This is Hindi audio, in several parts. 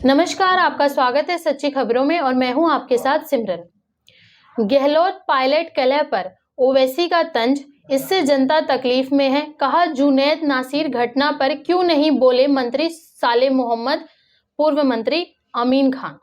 नमस्कार, आपका स्वागत है सच्ची खबरों में और मैं हूं आपके साथ सिमरन। गहलोत पायलट कलह पर ओवैसी का तंज, इससे जनता तकलीफ में है। कहा, जुनैद नासिर घटना पर क्यों नहीं बोले मंत्री साले मोहम्मद, पूर्व मंत्री अमीन खान।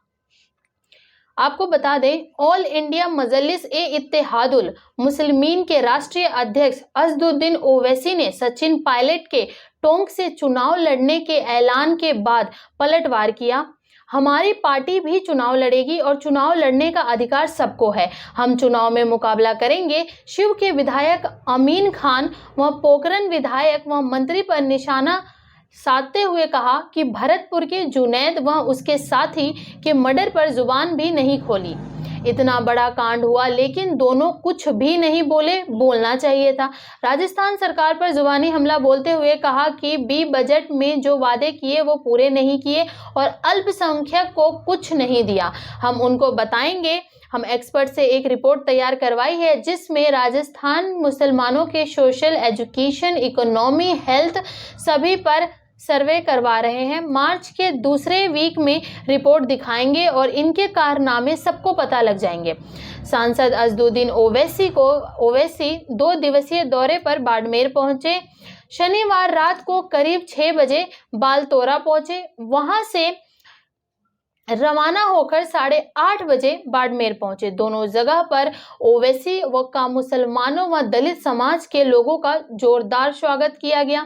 आपको बता दें, ऑल इंडिया मजलिस ए इत्तेहादुल मुस्लिमीन के राष्ट्रीय अध्यक्ष असदुद्दीन ओवैसी ने सचिन पायलट के टोंक से चुनाव लड़ने के ऐलान के बाद पलटवार किया। हमारी पार्टी भी चुनाव लड़ेगी और चुनाव लड़ने का अधिकार सबको है। हम चुनाव में मुकाबला करेंगे। शिव के विधायक अमीन खान व पोखरन विधायक व मंत्री पर निशाना साधते हुए कहा कि भरतपुर के जुनैद व उसके साथी के मर्डर पर जुबान भी नहीं खोली। इतना बड़ा कांड हुआ लेकिन दोनों कुछ भी नहीं बोले, बोलना चाहिए था। राजस्थान सरकार पर जुबानी हमला बोलते हुए कहा कि बी बजट में जो वादे किए वो पूरे नहीं किए और अल्पसंख्यक को कुछ नहीं दिया। हम उनको बताएंगे। हम एक्सपर्ट से एक रिपोर्ट तैयार करवाई है जिसमें राजस्थान मुसलमानों के सोशल, एजुकेशन, इकोनॉमी, हेल्थ सभी पर सर्वे करवा रहे हैं। मार्च के दूसरे वीक में रिपोर्ट दिखाएंगे और इनके कारनामे सबको पता लग जाएंगे। सांसद असदुद्दीन ओवैसी 2 दिवसीय दौरे पर बाड़मेर पहुंचे। शनिवार रात को करीब 6 बजे बालतोरा पहुंचे। वहां से रवाना होकर 8:30 बजे बाड़मेर पहुंचे। दोनों जगह पर ओवैसी व का मुसलमानों व दलित समाज के लोगों का जोरदार स्वागत किया गया।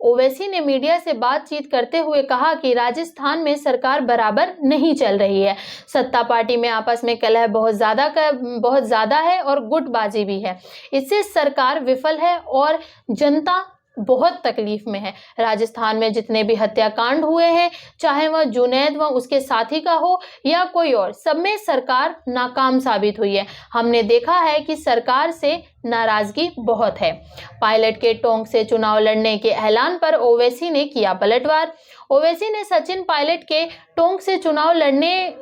ओवैसी ने मीडिया से बातचीत करते हुए कहा कि राजस्थान में सरकार बराबर नहीं चल रही है। सत्ता पार्टी में आपस में कलह बहुत ज्यादा है और गुटबाजी भी है। इससे सरकार विफल है और जनता बहुत तकलीफ में है। राजस्थान में जितने भी हत्याकांड हुए हैं, चाहे वह जुनैद व उसके साथी का हो या कोई और, सब में सरकार नाकाम साबित हुई है। हमने देखा है कि सरकार से नाराजगी बहुत है। पायलट के टोंक से चुनाव लड़ने के ऐलान पर ओवैसी ने किया पलटवार। ओवैसी ने सचिन पायलट के टोंक से चुनाव लड़ने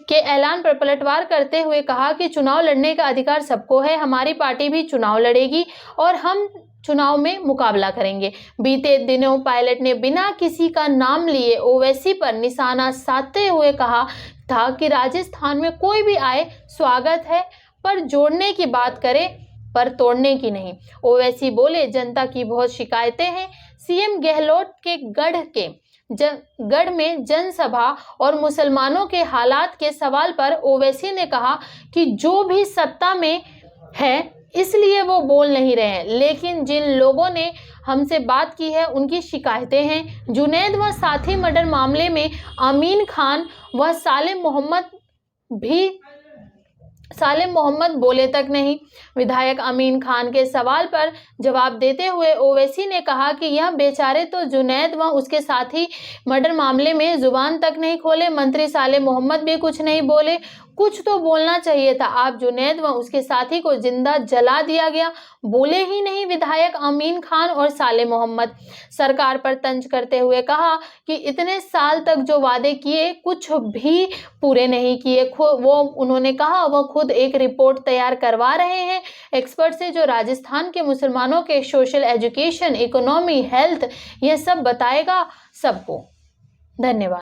के ऐलान पर पलटवार करते हुए कहा कि चुनाव लड़ने का अधिकार सबको है। हमारी पार्टी भी चुनाव लड़ेगी और हम चुनाव में मुकाबला करेंगे। बीते दिनों पायलट ने बिना किसी का नाम लिए ओवैसी पर निशाना साधते हुए कहा था कि राजस्थान में कोई भी आए स्वागत है, पर जोड़ने की बात करे पर तोड़ने की नहीं। ओवैसी बोले, जनता की बहुत शिकायतें हैं। सीएम गहलोत के गढ़ में जनसभा और मुसलमानों के हालात के सवाल पर ओवैसी ने कहा कि जो भी सत्ता में है इसलिए वो बोल नहीं रहे हैं, लेकिन जिन लोगों ने हमसे बात की है उनकी शिकायतें हैं। जुनैद व साथी मर्डर मामले में अमीन खान व साले मोहम्मद बोले तक नहीं। विधायक अमीन खान के सवाल पर जवाब देते हुए ओवैसी ने कहा कि यह बेचारे तो जुनैद व उसके साथी मर्डर मामले में जुबान तक नहीं खोले। मंत्री साले मोहम्मद भी कुछ नहीं बोले। कुछ तो बोलना चाहिए था। आप जुनैद व उसके साथी को जिंदा जला दिया गया, बोले ही नहीं विधायक अमीन खान और साले मोहम्मद। सरकार पर तंज करते हुए कहा कि इतने साल तक जो वादे किए कुछ भी पूरे नहीं किए। उन्होंने कहा वो खुद एक रिपोर्ट तैयार करवा रहे हैं एक्सपर्ट से, जो राजस्थान के मुसलमानों के सोशल, एजुकेशन, इकोनॉमी, हेल्थ यह सब बताएगा सबको। धन्यवाद।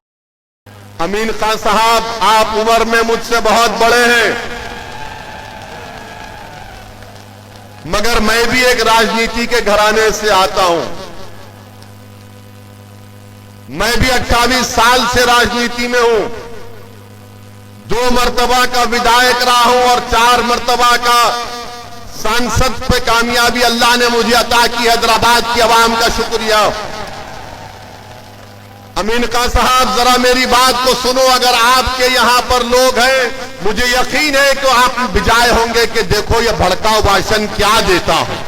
अमीन खान साहब, आप उम्र में मुझसे बहुत बड़े हैं, मगर मैं भी एक राजनीति के घराने से आता हूं। मैं भी 28 साल से राजनीति में हूं। 2 मर्तबा का विधायक रहा हूं और 4 मर्तबा का सांसद पे कामयाबी अल्लाह ने मुझे अता की। हैदराबाद की आवाम का शुक्रिया। अमीन खान साहब, जरा मेरी बात को सुनो। अगर आपके यहां पर लोग हैं, मुझे यकीन है कि आप बिजाए होंगे कि देखो ये भड़काऊ भाषण क्या देता हूं।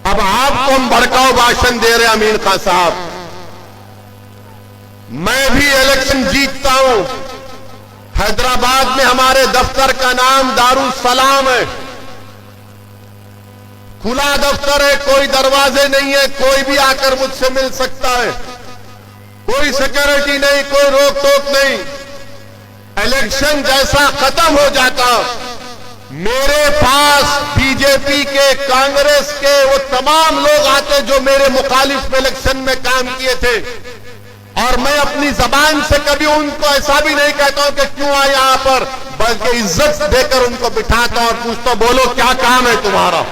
अब आपको हम भड़काऊ भाषण दे रहे हैं। अमीन खान साहब, मैं भी इलेक्शन जीतता हूं। हैदराबाद में हमारे दफ्तर का नाम दारुल सलाम है। खुला दफ्तर है, कोई दरवाजे नहीं है, कोई भी आकर मुझसे मिल सकता है। कोई सिक्योरिटी नहीं, कोई रोक टोक नहीं। इलेक्शन जैसा खत्म हो जाता मेरे पास बीजेपी के, कांग्रेस के वो तमाम लोग आते जो मेरे मुखालिफ इलेक्शन में काम किए थे, और मैं अपनी जबान से कभी उनको ऐसा भी नहीं कहता हूं कि क्यों आए यहां पर, बल्कि इज्जत देकर उनको बिठाता हूं और पूछता हूं, बोलो क्या काम है तुम्हारा।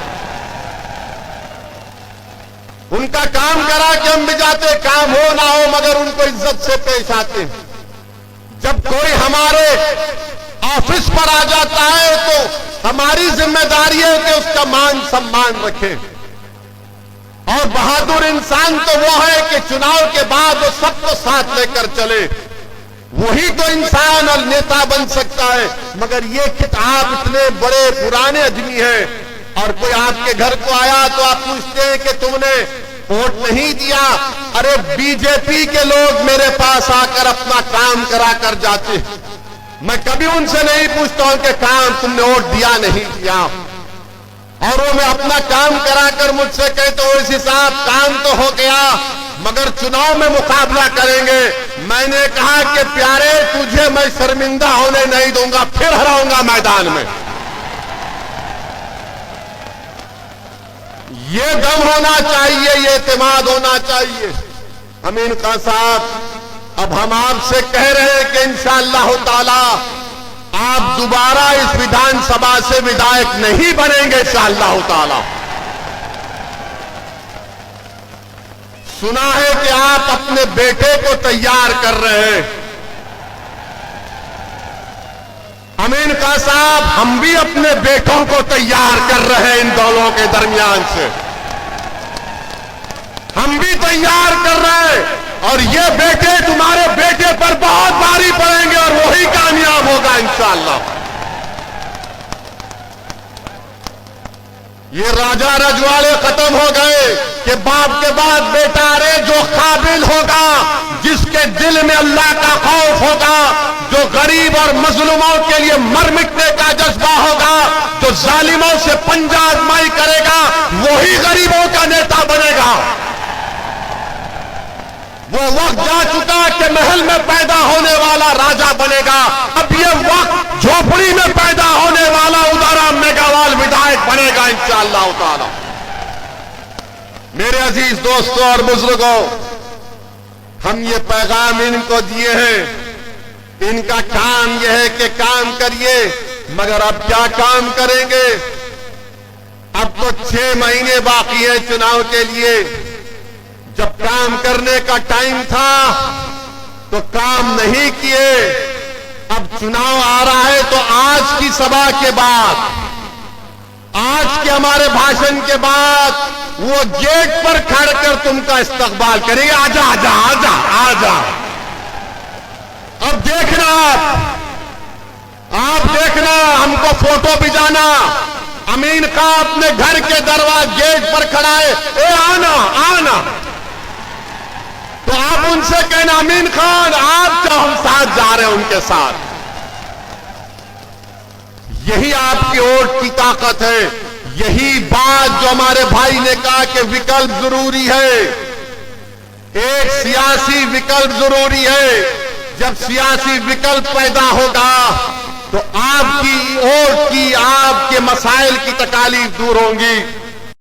उनका काम करा कि हम भी जाते, काम हो ना हो मगर उनको इज्जत से पेश आते हैं। जब कोई हमारे ऑफिस पर आ जाता है तो हमारी जिम्मेदारी है कि उसका मान सम्मान रखें, और बहादुर इंसान तो वो है कि चुनाव के बाद वो सबको साथ लेकर चले, वही तो इंसान और नेता बन सकता है। मगर ये कि आप इतने बड़े पुराने आदमी हैं और कोई आपके घर को आया तो आप पूछते हैं कि तुमने वोट नहीं दिया। अरे बीजेपी के लोग मेरे पास आकर अपना काम करा कर जाते, मैं कभी उनसे नहीं पूछता हूं कि काम तुमने वोट दिया नहीं दिया, और वो मैं अपना काम कराकर मुझसे कहते हो इसी साहब काम तो हो गया मगर चुनाव में मुकाबला करेंगे। मैंने कहा कि प्यारे तुझे मैं शर्मिंदा होने नहीं दूंगा, फिर हराऊंगा मैदान में। ये दम होना चाहिए, ये इत्मीनान होना चाहिए। अमीन खान साहब, अब हम आपसे कह रहे हैं कि इंशाअल्लाह ताला आप दोबारा इस विधानसभा से विधायक नहीं बनेंगे इंशाअल्लाह ताला। सुना है कि आप अपने बेटे को तैयार कर रहे हैं। अमीन खान साहब, हम भी अपने बेटों को तैयार कर रहे हैं। इन दोनों के दरमियान से हम भी तैयार कर रहे हैं, और ये बेटे तुम्हारे बेटे पर बहुत भारी पड़ेंगे और वही कामयाब होगा इंशाअल्लाह। ये राजा रजवाड़े खत्म हो गए कि बाप के बाद बेटा। अरे जो काबिल होगा, जिसके दिल में अल्लाह का खौफ होगा, जो गरीब और मजलूमों के लिए मर मिटने का जज्बा होगा, जो जालिमों से पंजा आजमाई करेगा, वही गरीबों का नेता बनेगा। वो वक्त जा चुका कि महल में पैदा होने वाला राजा बनेगा। अब ये वक्त झोपड़ी में पैदा होने वाला उदाराम मेघावाल विधायक बनेगा इंशाअल्लाह ताला। मेरे अजीज दोस्तों और बुजुर्गों, हम ये पैगाम इनको दिए हैं। इनका काम यह है कि काम करिए, मगर अब क्या काम करेंगे? अब तो 6 महीने बाकी है चुनाव के लिए। जब काम करने का टाइम था तो काम नहीं किए। अब चुनाव आ रहा है तो आज की सभा के बाद, आज के हमारे भाषण के बाद वो गेट पर खड़ कर तुमका इस्तकबाल करेंगे। आजा आजा आजा आजा। अब देखना, आप देखना, हमको फोटो भिजाना। अमीन खान अपने घर के दरवाजे गेट पर खड़ा है, ए आना आना। तो आप उनसे कहना अमीन खान आप जो हम साथ जा रहे हैं उनके साथ। यही आपकी वोट की ताकत है। यही बात जो हमारे भाई ने कहा कि विकल्प जरूरी है, एक सियासी विकल्प जरूरी है। जब सियासी विकल्प पैदा होगा तो आपकी वोट की, आपके मसाइल की तकालीफ दूर होंगी।